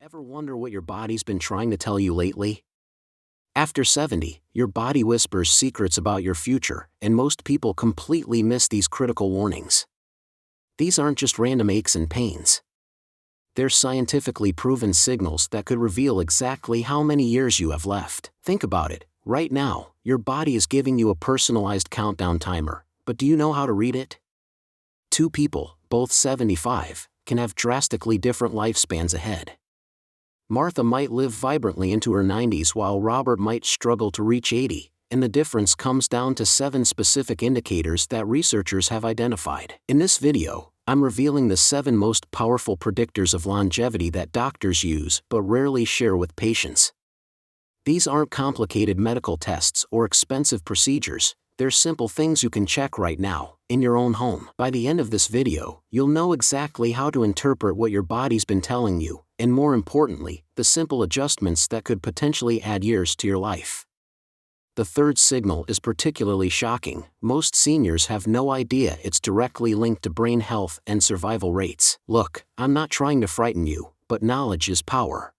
Ever wonder what your body's been trying to tell you lately? After 70, your body whispers secrets about your future, and most people completely miss these critical warnings. These aren't just random aches and pains. They're scientifically proven signals that could reveal exactly how many years you have left. Think about it. Right now, your body is giving you a personalized countdown timer, but do you know how to read it? Two people, both 75, can have drastically different lifespans ahead. Martha might live vibrantly into her 90s while Robert might struggle to reach 80, and the difference comes down to 7 specific indicators that researchers have identified. In this video, I'm revealing the 7 most powerful predictors of longevity that doctors use but rarely share with patients. These aren't complicated medical tests or expensive procedures, they're simple things you can check right now, in your own home. By the end of this video, you'll know exactly how to interpret what your body's been telling you, and more importantly, the simple adjustments that could potentially add years to your life. The third signal is particularly shocking. Most seniors have no idea it's directly linked to brain health and survival rates. Look, I'm not trying to frighten you, but knowledge is power.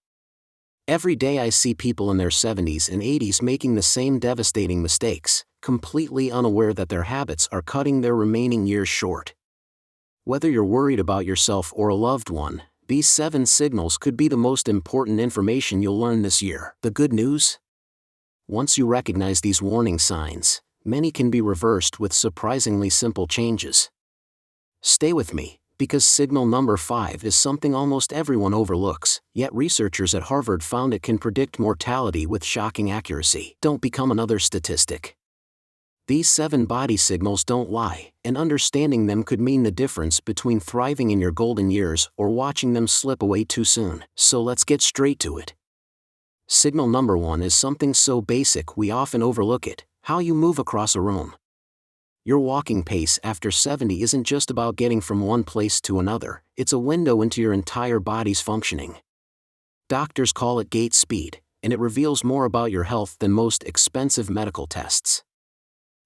Every day I see people in their 70s and 80s making the same devastating mistakes, completely unaware that their habits are cutting their remaining years short. Whether you're worried about yourself or a loved one, these 7 signals could be the most important information you'll learn this year. The good news? Once you recognize these warning signs, many can be reversed with surprisingly simple changes. Stay with me, because signal number 5 is something almost everyone overlooks, yet researchers at Harvard found it can predict mortality with shocking accuracy. Don't become another statistic. These 7 body signals don't lie, and understanding them could mean the difference between thriving in your golden years or watching them slip away too soon. So let's get straight to it. Signal number 1 is something so basic we often overlook it: how you move across a room. Your walking pace after 70 isn't just about getting from one place to another, it's a window into your entire body's functioning. Doctors call it gait speed, and it reveals more about your health than most expensive medical tests.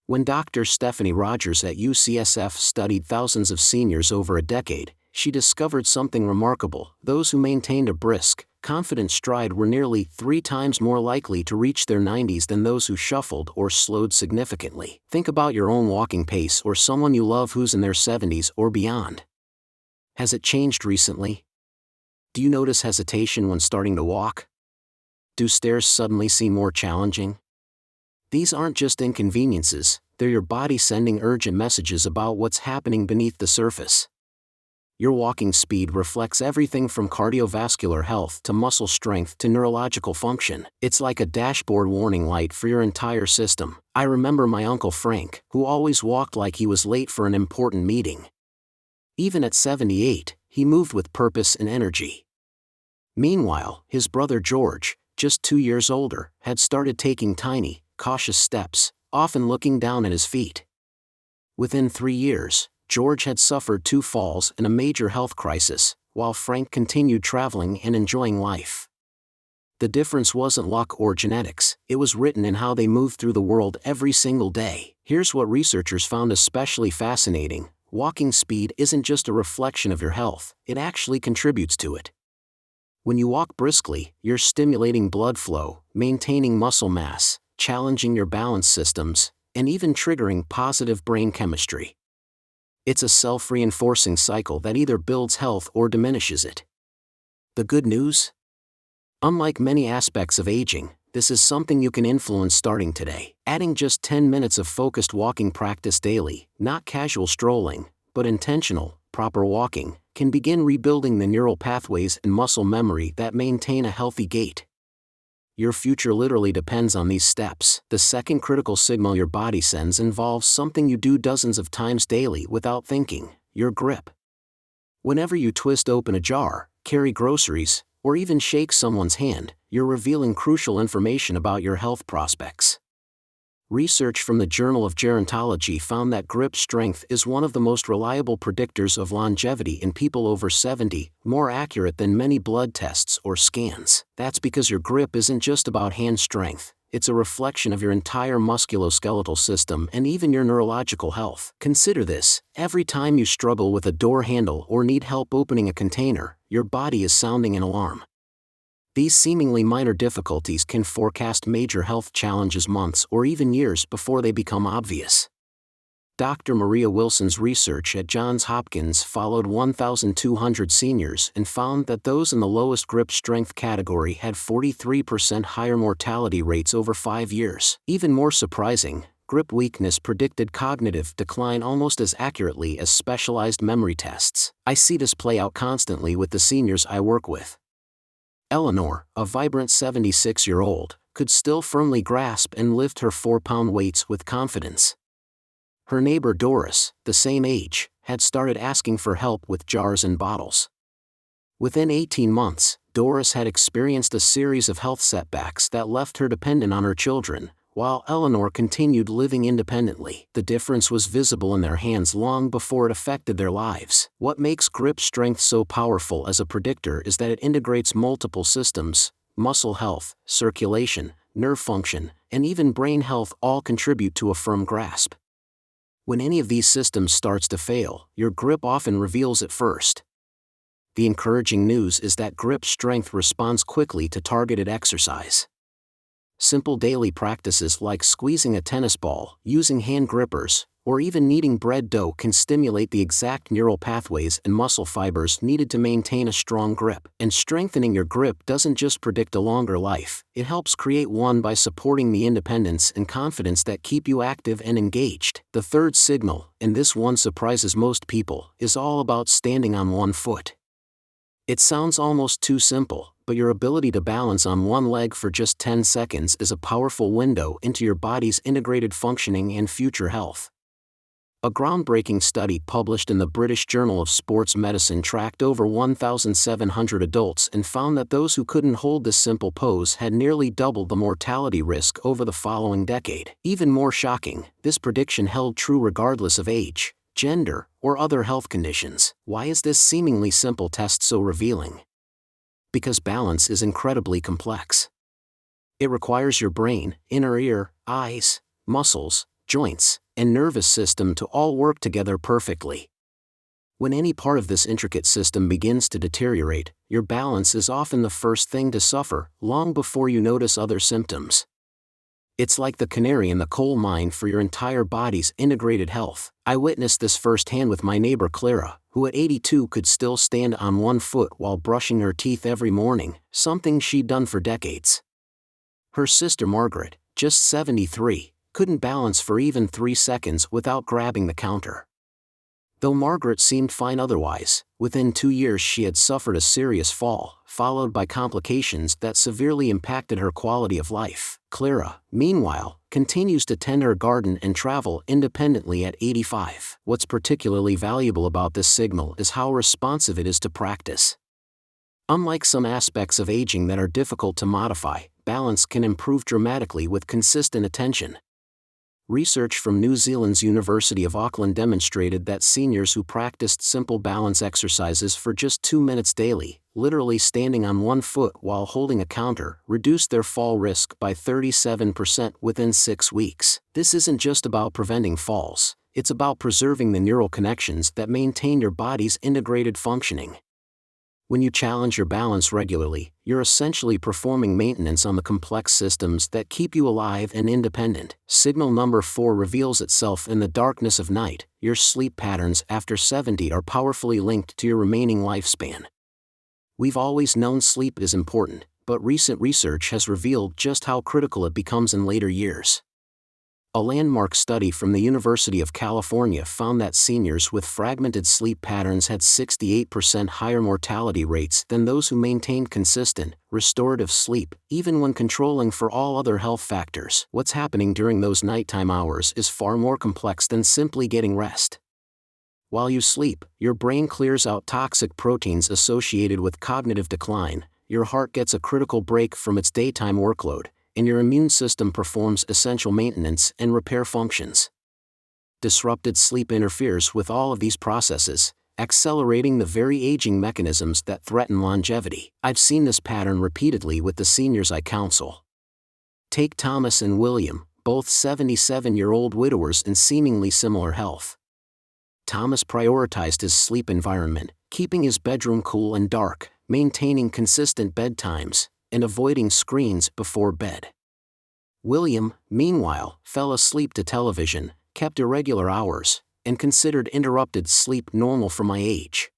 When Dr. Stephanie Rogers at UCSF studied thousands of seniors over a decade, she discovered something remarkable. Those who maintained a brisk, confident stride were nearly 3 times more likely to reach their 90s than those who shuffled or slowed significantly. Think about your own walking pace or someone you love who's in their 70s or beyond. Has it changed recently? Do you notice hesitation when starting to walk? Do stairs suddenly seem more challenging? These aren't just inconveniences, they're your body sending urgent messages about what's happening beneath the surface. Your walking speed reflects everything from cardiovascular health to muscle strength to neurological function. It's like a dashboard warning light for your entire system. I remember my Uncle Frank, who always walked like he was late for an important meeting. Even at 78, he moved with purpose and energy. Meanwhile, his brother George, just 2 years older, had started taking tiny, cautious steps, often looking down at his feet. Within 3 years, George had suffered 2 falls and a major health crisis, while Frank continued traveling and enjoying life. The difference wasn't luck or genetics, it was written in how they moved through the world every single day. Here's what researchers found especially fascinating: walking speed isn't just a reflection of your health, it actually contributes to it. When you walk briskly, you're stimulating blood flow, maintaining muscle mass, challenging your balance systems, and even triggering positive brain chemistry. It's a self-reinforcing cycle that either builds health or diminishes it. The good news? Unlike many aspects of aging, this is something you can influence starting today. Adding just 10 minutes of focused walking practice daily, not casual strolling, but intentional, proper walking, can begin rebuilding the neural pathways and muscle memory that maintain a healthy gait. Your future literally depends on these steps. The second critical signal your body sends involves something you do dozens of times daily without thinking: your grip. Whenever you twist open a jar, carry groceries, or even shake someone's hand, you're revealing crucial information about your health prospects. Research from the Journal of Gerontology found that grip strength is one of the most reliable predictors of longevity in people over 70, more accurate than many blood tests or scans. That's because your grip isn't just about hand strength, it's a reflection of your entire musculoskeletal system and even your neurological health. Consider this: every time you struggle with a door handle or need help opening a container, your body is sounding an alarm. These seemingly minor difficulties can forecast major health challenges months or even years before they become obvious. Dr. Maria Wilson's research at Johns Hopkins followed 1,200 seniors and found that those in the lowest grip strength category had 43% higher mortality rates over 5 years. Even more surprising, grip weakness predicted cognitive decline almost as accurately as specialized memory tests. I see this play out constantly with the seniors I work with. Eleanor, a vibrant 76-year-old, could still firmly grasp and lift her 4-pound weights with confidence. Her neighbor Doris, the same age, had started asking for help with jars and bottles. Within 18 months, Doris had experienced a series of health setbacks that left her dependent on her children, while Eleanor continued living independently. The difference was visible in their hands long before it affected their lives. What makes grip strength so powerful as a predictor is that it integrates multiple systems: muscle health, circulation, nerve function, and even brain health all contribute to a firm grasp. When any of these systems starts to fail, your grip often reveals it first. The encouraging news is that grip strength responds quickly to targeted exercise. Simple daily practices like squeezing a tennis ball, using hand grippers, or even kneading bread dough can stimulate the exact neural pathways and muscle fibers needed to maintain a strong grip. And strengthening your grip doesn't just predict a longer life, it helps create one by supporting the independence and confidence that keep you active and engaged. The third signal, and this one surprises most people, is all about standing on one foot. It sounds almost too simple, but your ability to balance on one leg for just 10 seconds is a powerful window into your body's integrated functioning and future health. A groundbreaking study published in the British Journal of Sports Medicine tracked over 1,700 adults and found that those who couldn't hold this simple pose had nearly doubled the mortality risk over the following decade. Even more shocking, this prediction held true regardless of age, gender, or other health conditions. Why is this seemingly simple test so revealing? Because balance is incredibly complex. It requires your brain, inner ear, eyes, muscles, joints, and nervous system to all work together perfectly. When any part of this intricate system begins to deteriorate, your balance is often the first thing to suffer, long before you notice other symptoms. It's like the canary in the coal mine for your entire body's integrated health. I witnessed this firsthand with my neighbor Clara, who at 82 could still stand on one foot while brushing her teeth every morning, something she'd done for decades. Her sister Margaret, just 73, couldn't balance for even 3 seconds without grabbing the counter. Though Margaret seemed fine otherwise, within 2 years she had suffered a serious fall, followed by complications that severely impacted her quality of life. Clara, meanwhile, continues to tend her garden and travel independently at 85. What's particularly valuable about this signal is how responsive it is to practice. Unlike some aspects of aging that are difficult to modify, balance can improve dramatically with consistent attention. Research from New Zealand's University of Auckland demonstrated that seniors who practiced simple balance exercises for just 2 minutes daily, literally standing on one foot while holding a counter, reduced their fall risk by 37% within 6 weeks. This isn't just about preventing falls, it's about preserving the neural connections that maintain your body's integrated functioning. When you challenge your balance regularly, you're essentially performing maintenance on the complex systems that keep you alive and independent. Signal number 4 reveals itself in the darkness of night. Your sleep patterns after 70 are powerfully linked to your remaining lifespan. We've always known sleep is important, but recent research has revealed just how critical it becomes in later years. A landmark study from the University of California found that seniors with fragmented sleep patterns had 68% higher mortality rates than those who maintained consistent, restorative sleep, even when controlling for all other health factors. What's happening during those nighttime hours is far more complex than simply getting rest. While you sleep, your brain clears out toxic proteins associated with cognitive decline, your heart gets a critical break from its daytime workload, and your immune system performs essential maintenance and repair functions. Disrupted sleep interferes with all of these processes, accelerating the very aging mechanisms that threaten longevity. I've seen this pattern repeatedly with the seniors I counsel. Take Thomas and William, both 77-year-old widowers in seemingly similar health. Thomas prioritized his sleep environment, keeping his bedroom cool and dark, maintaining consistent bedtimes, and avoiding screens before bed. William, meanwhile, fell asleep to television, kept irregular hours, and considered interrupted sleep normal for my age.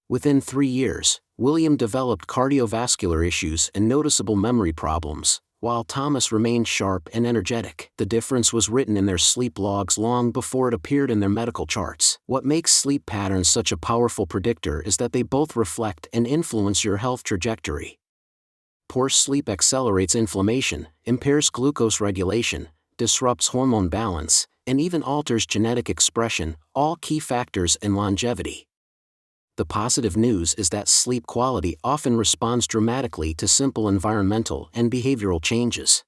Within 3 years, William developed cardiovascular issues and noticeable memory problems, while Thomas remained sharp and energetic. The difference was written in their sleep logs long before it appeared in their medical charts. What makes sleep patterns such a powerful predictor is that they both reflect and influence your health trajectory. Poor sleep accelerates inflammation, impairs glucose regulation, disrupts hormone balance, and even alters genetic expression, all key factors in longevity. The positive news is that sleep quality often responds dramatically to simple environmental and behavioral changes.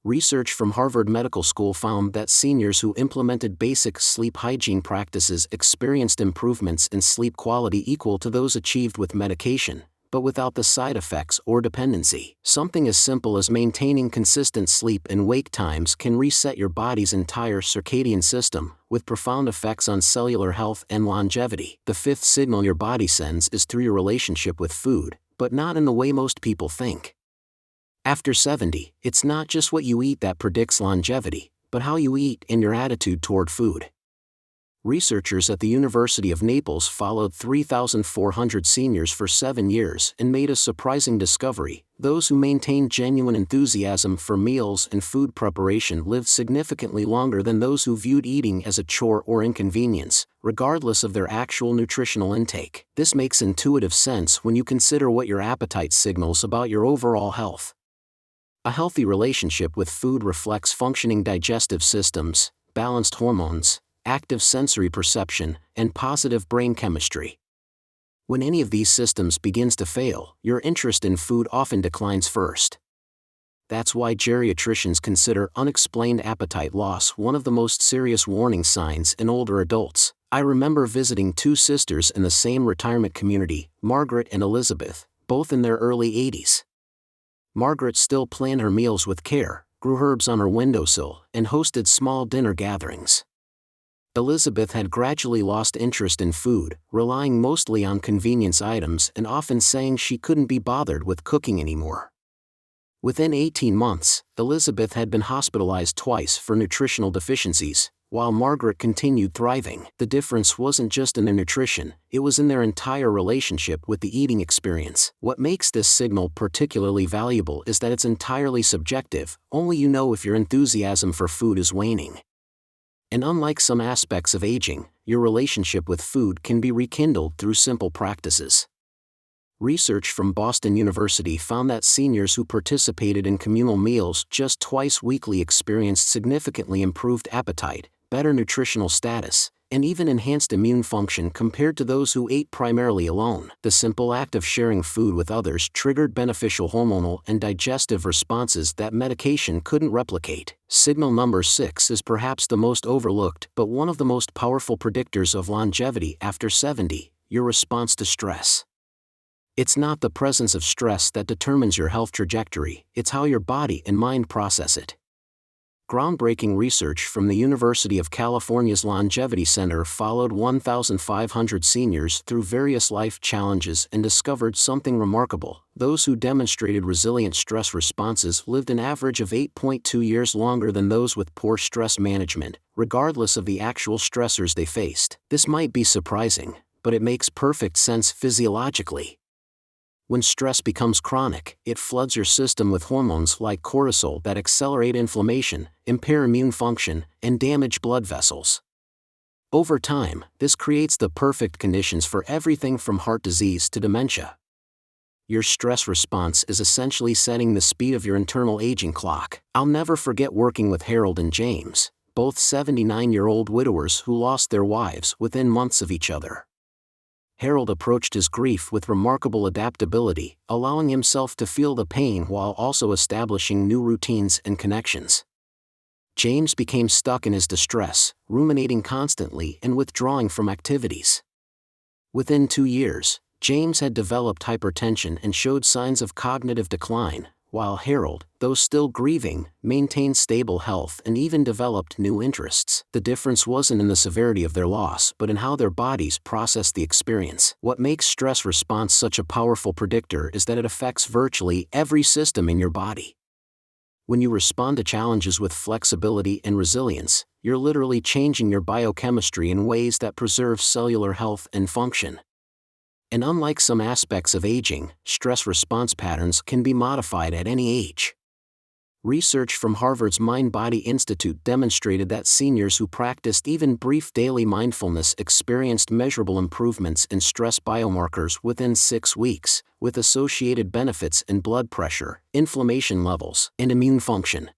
Research from Harvard Medical School found that seniors who implemented basic sleep hygiene practices experienced improvements in sleep quality equal to those achieved with medication, but without the side effects or dependency. Something as simple as maintaining consistent sleep and wake times can reset your body's entire circadian system, with profound effects on cellular health and longevity. The fifth signal your body sends is through your relationship with food, but not in the way most people think. After 70, it's not just what you eat that predicts longevity, but how you eat and your attitude toward food. Researchers at the University of Naples followed 3,400 seniors for 7 years and made a surprising discovery: those who maintained genuine enthusiasm for meals and food preparation lived significantly longer than those who viewed eating as a chore or inconvenience, regardless of their actual nutritional intake. This makes intuitive sense when you consider what your appetite signals about your overall health. A healthy relationship with food reflects functioning digestive systems, balanced hormones, active sensory perception, and positive brain chemistry. When any of these systems begins to fail, your interest in food often declines first. That's why geriatricians consider unexplained appetite loss one of the most serious warning signs in older adults. I remember visiting 2 sisters in the same retirement community, Margaret and Elizabeth, both in their early 80s. Margaret still planned her meals with care, grew herbs on her windowsill, and hosted small dinner gatherings. Elizabeth had gradually lost interest in food, relying mostly on convenience items and often saying she couldn't be bothered with cooking anymore. Within 18 months, Elizabeth had been hospitalized twice for nutritional deficiencies, while Margaret continued thriving. The difference wasn't just in their nutrition, it was in their entire relationship with the eating experience. What makes this signal particularly valuable is that it's entirely subjective. Only you know if your enthusiasm for food is waning. And unlike some aspects of aging, your relationship with food can be rekindled through simple practices. Research from Boston University found that seniors who participated in communal meals just twice weekly experienced significantly improved appetite, better nutritional status, and even enhanced immune function compared to those who ate primarily alone. The simple act of sharing food with others triggered beneficial hormonal and digestive responses that medication couldn't replicate. Signal number 6 is perhaps the most overlooked but one of the most powerful predictors of longevity after 70, your response to stress. It's not the presence of stress that determines your health trajectory, it's how your body and mind process it. Groundbreaking research from the University of California's Longevity Center followed 1,500 seniors through various life challenges and discovered something remarkable. Those who demonstrated resilient stress responses lived an average of 8.2 years longer than those with poor stress management, regardless of the actual stressors they faced. This might be surprising, but it makes perfect sense physiologically. When stress becomes chronic, it floods your system with hormones like cortisol that accelerate inflammation, impair immune function, and damage blood vessels. Over time, this creates the perfect conditions for everything from heart disease to dementia. Your stress response is essentially setting the speed of your internal aging clock. I'll never forget working with Harold and James, both 79-year-old widowers who lost their wives within months of each other. Harold approached his grief with remarkable adaptability, allowing himself to feel the pain while also establishing new routines and connections. James became stuck in his distress, ruminating constantly and withdrawing from activities. Within 2 years, James had developed hypertension and showed signs of cognitive decline, while Harold, though still grieving, maintained stable health and even developed new interests. The difference wasn't in the severity of their loss but in how their bodies processed the experience. What makes stress response such a powerful predictor is that it affects virtually every system in your body. When you respond to challenges with flexibility and resilience, you're literally changing your biochemistry in ways that preserve cellular health and function. And unlike some aspects of aging, stress response patterns can be modified at any age. Research from Harvard's Mind-Body Institute demonstrated that seniors who practiced even brief daily mindfulness experienced measurable improvements in stress biomarkers within 6 weeks, with associated benefits in blood pressure, inflammation levels, and immune function.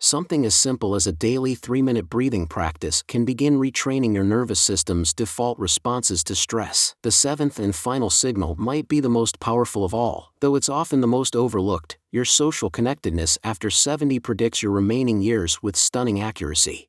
Something as simple as a daily 3-minute breathing practice can begin retraining your nervous system's default responses to stress. The seventh and final signal might be the most powerful of all, though it's often the most overlooked. Your social connectedness after 70 predicts your remaining years with stunning accuracy.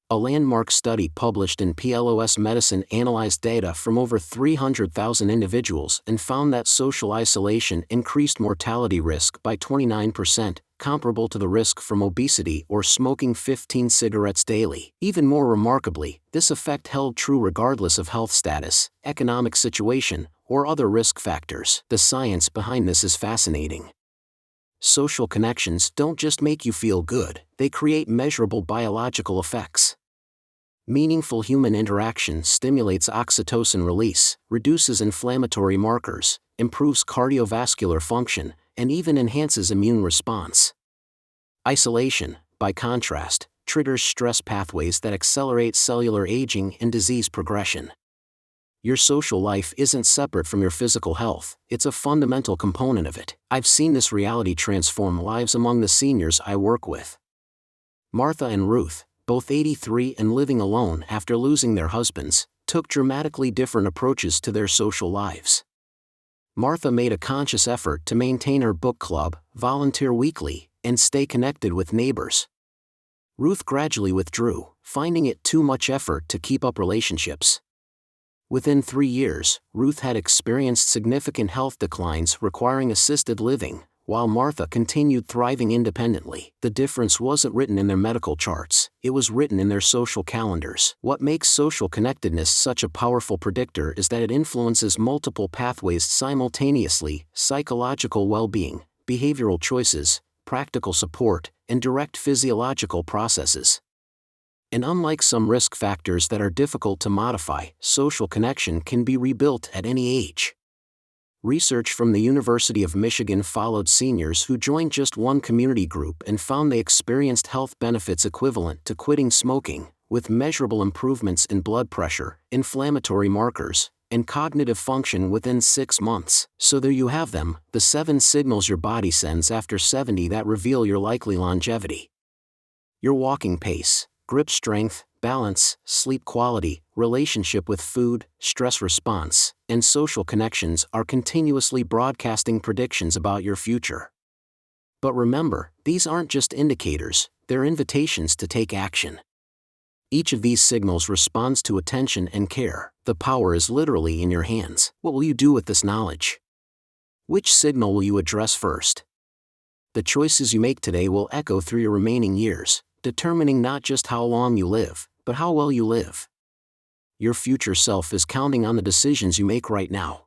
A landmark study published in PLOS Medicine analyzed data from over 300,000 individuals and found that social isolation increased mortality risk by 29%, comparable to the risk from obesity or smoking 15 cigarettes daily. Even more remarkably, this effect held true regardless of health status, economic situation, or other risk factors. The science behind this is fascinating. Social connections don't just make you feel good, they create measurable biological effects. Meaningful human interaction stimulates oxytocin release, reduces inflammatory markers, improves cardiovascular function, and even enhances immune response. Isolation, by contrast, triggers stress pathways that accelerate cellular aging and disease progression. Your social life isn't separate from your physical health, it's a fundamental component of it. I've seen this reality transform lives among the seniors I work with. Martha and Ruth, both 83 and living alone after losing their husbands, took dramatically different approaches to their social lives. Martha made a conscious effort to maintain her book club, volunteer weekly, and stay connected with neighbors. Ruth gradually withdrew, finding it too much effort to keep up relationships. Within 3 years, Ruth had experienced significant health declines requiring assisted living, while Martha continued thriving independently. The difference wasn't written in their medical charts, it was written in their social calendars. What makes social connectedness such a powerful predictor is that it influences multiple pathways simultaneously: psychological well-being, behavioral choices, practical support, and direct physiological processes. And unlike some risk factors that are difficult to modify, social connection can be rebuilt at any age. Research from the University of Michigan followed seniors who joined just one community group and found they experienced health benefits equivalent to quitting smoking, with measurable improvements in blood pressure, inflammatory markers, and cognitive function within 6 months. So there you have them, the 7 signals your body sends after 70 that reveal your likely longevity. Your walking pace, grip strength, balance, sleep quality, relationship with food, stress response, and social connections are continuously broadcasting predictions about your future. But remember, these aren't just indicators, they're invitations to take action. Each of these signals responds to attention and care. The power is literally in your hands. What will you do with this knowledge? Which signal will you address first? The choices you make today will echo through your remaining years, determining not just how long you live, but how well you live. Your future self is counting on the decisions you make right now.